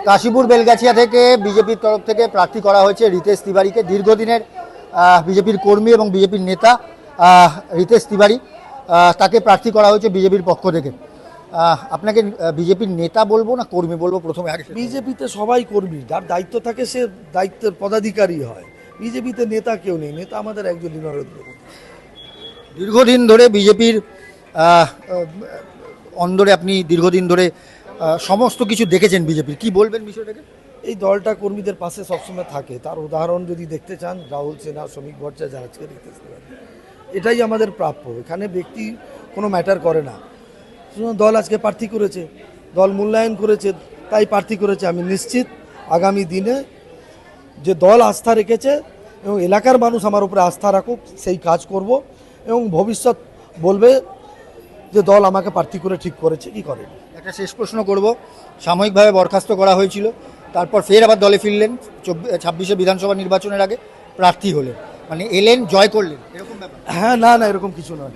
কাশীপুর বেলগাছিয়া থেকে বিজেপির তরফ থেকে প্রার্থী করা হয়েছে রিতেশ তিওয়ারিকে। দীর্ঘদিনের বিজেপির কর্মী এবং বিজেপির নেতা রিতেশ তিওয়ারি, তাকে প্রার্থী করা হয়েছে বিজেপির পক্ষ থেকে। আপনাকে বিজেপির নেতা বলবো না কর্মী বলবো প্রথমে? আগে বিজেপিতে সবাই কর্মী, যার দায়িত্ব থাকে সে দায়িত্বের পদাধিকারী হয়। বিজেপিতে নেতা কেউ নেই, নেতা আমাদের একজন নরেন্দ্র মোদী। দীর্ঘদিন ধরে বিজেপির অন্দরে আপনি দীর্ঘদিন ধরে সমস্ত কিছু দেখেছেন বিজেপির, কি বলবেন বিষয়টাকে? এই দলটা কর্মীদের পাশে সবসময় থাকে, তার উদাহরণ যদি দেখতে চান রাহুল সিনহা, শ্রমিক ভট্টাচার্য, আজকে রিতেশ তিওয়ারি, এটাই আমাদের প্রাপ্য। এখানে ব্যক্তি কোনো ম্যাটার করে না। দল আজকে প্রার্থী করেছে, দল মূল্যায়ন করেছে, তাই প্রার্থী করেছে। আমি নিশ্চিত আগামী দিনে যে দল আস্থা রেখেছে এবং এলাকার মানুষ আমার উপরে আস্থা রাখুক, সেই কাজ করব এবং ভবিষ্যৎ বলবে যে দল আমাকে প্রার্থী করে ঠিক করেছে কি করেনি। একটা শেষ প্রশ্ন করব, সাময়িকভাবে বরখাস্ত করা হয়েছিল, তারপর ফের আবার দলে ফিরলেন, 26শে বিধানসভা নির্বাচনের আগে প্রার্থী হলেন, মানে এলেন, জয় করলেন, এরকম ব্যাপার? হ্যাঁ, না এরকম কিছু নয়।